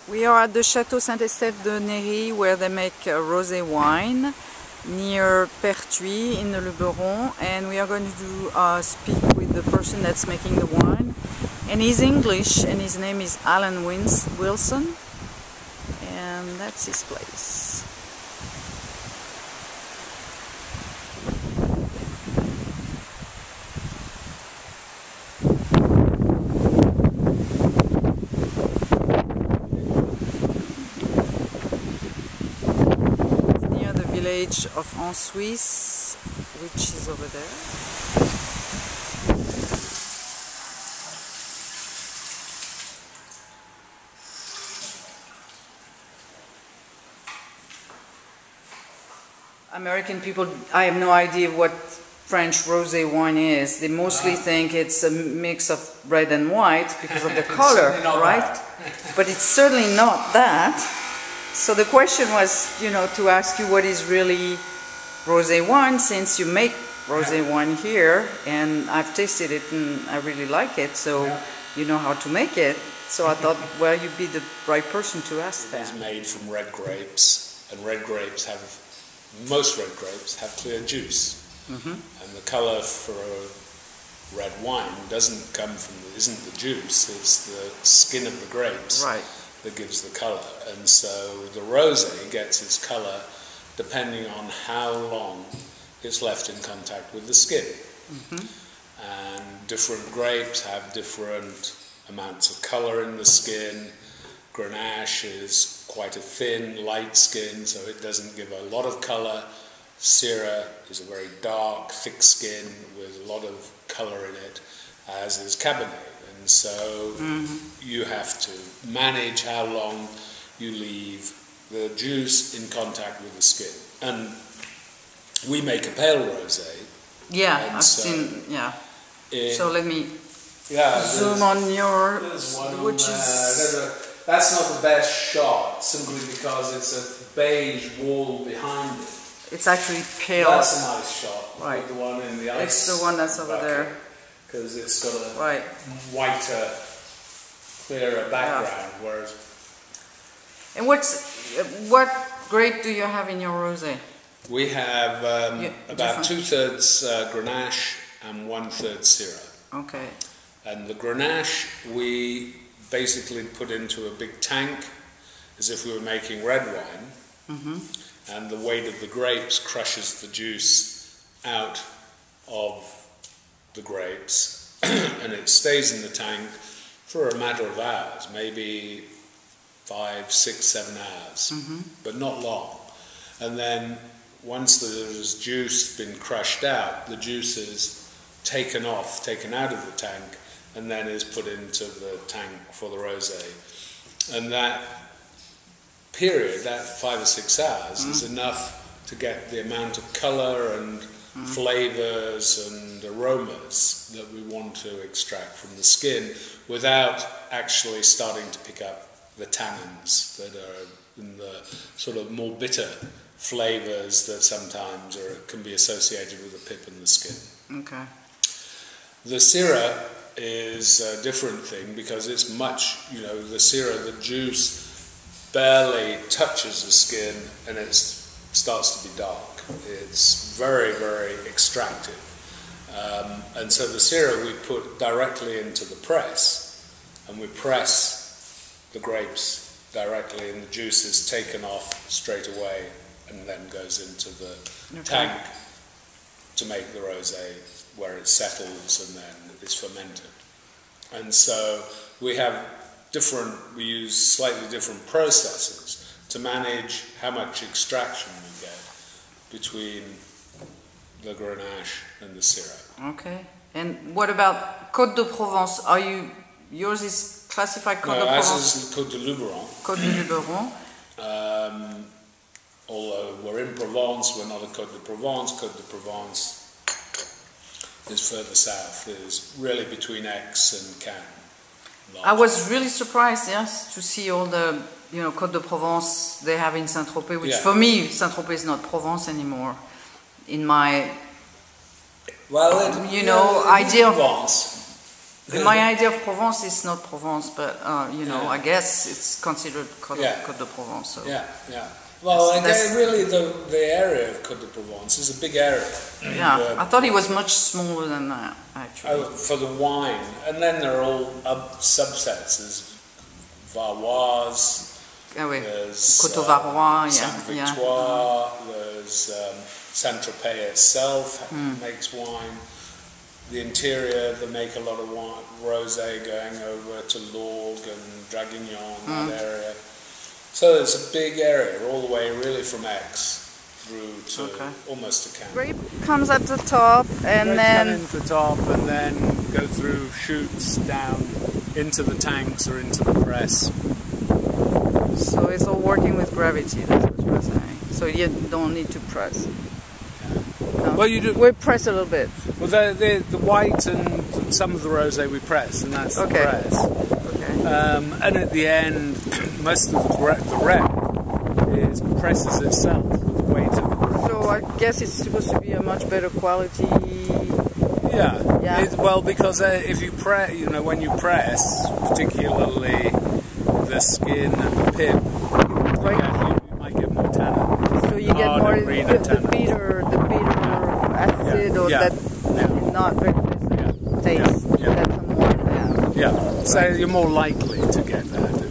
We are at the Château Saint Estève de Néri, where they make rosé wine near Pertuis in the Luberon, and we are going to speak with the person that's making the wine. And he's English, and his name is Alan Wilson, and that's his place. Village of En Suisse, which is over there. American people, I have no idea what French rosé wine is. They mostly think it's a mix of red and white because of the color, right? But it's certainly not that. So the question was, to ask you what is really rosé wine, since you make rosé wine here, and I've tasted it and I really like it, so you know how to make it. So I thought, well, you'd be the right person to ask that. It is made from red grapes, and most red grapes have clear juice. And the colour for a red wine isn't the juice, it's the skin of the grapes. Right. That gives the colour, and so the rosé gets its colour depending on how long it's left in contact with the skin. And different grapes have different amounts of colour in the skin. Grenache is quite a thin, light skin, so it doesn't give a lot of colour. Syrah is a very dark, thick skin with a lot of colour in it, as is Cabernet. And so you have to manage how long you leave the juice in contact with the skin. And we make a pale rosé. Yeah, I've seen, so let me zoom on your, which is... That's not the best shot, simply because it's a beige wall behind it. It's actually pale. That's a nice shot. Right. The one in the ice. It's the one that's over there. Because it's got a whiter, clearer background, whereas... And what grape do you have in your rosé? We have about 2/3 Grenache and 1/3 Syrah. Okay. And the Grenache we basically put into a big tank, as if we were making red wine, and the weight of the grapes crushes the juice out of the grapes, and it stays in the tank for a matter of hours, maybe 5, 6, 7 hours, but not long. And then once there's juice been crushed out, the juice is taken out of the tank, and then is put into the tank for the rosé. And that period, that 5 or 6 hours, is enough to get the amount of colour and flavours and aromas that we want to extract from the skin without actually starting to pick up the tannins that are in the sort of more bitter flavours that sometimes can be associated with the pip and the skin. Okay. The Syrah is a different thing because it's the Syrah, the juice barely touches the skin and it starts to be dark. It's very, very extractive. And so the Syrah we put directly into the press, and we press the grapes directly, and the juice is taken off straight away and then goes into the tank to make the rosé, where it settles and then is fermented. And so we use slightly different processes to manage how much extraction we get between the Grenache and the Syrah. Okay. And what about Côte de Provence? Yours is classified Côte de Provence? Ours is Côte de Luberon. Côte de Luberon. Although we're in Provence, we're not a Côte de Provence. Côte de Provence is further south. It's really between Aix and Cannes. I was really surprised, to see all the, Côte de Provence they have in Saint-Tropez, which for me, Saint-Tropez is not Provence anymore. In my, idea of... Provence, In my idea of Provence, it's not Provence, but you know, Yeah. I guess it's considered Côte Yeah. de Provence. So. Yeah, yeah. Well, That's- really, the area of Côte de Provence is a big area. Yeah, I thought it was much smaller than that, actually. For the wine, and then there are all subsets. There's Varoise, Ah oui, there's Coteau-Varois, Saint yeah. Victoire, there's Saint-Tropez itself makes wine. The interior, they make a lot of wine, rosé going over to Lorgues and Draguignan, that area. So there's a big area all the way really from Aix through to almost to Cannes. Grape comes at the top and Grapes then... come into the top and then go through chutes down into the tanks or into the press. So it's all working with gravity, that's what you were saying. So you don't need to press. No? Well, you do. We press a little bit. Well, the white and some of the rosé we press, and that's the press. Okay. And at the end, most of the red is presses itself with the weight of the grape. So I guess it's supposed to be a much better quality. Yeah. Well, because if you press, you know, when you press, particularly the skin and the pip, you might get more tannin. So you get more the bitter acid or that not very pleasant taste that some wine has. Yeah. So you're more likely to get that.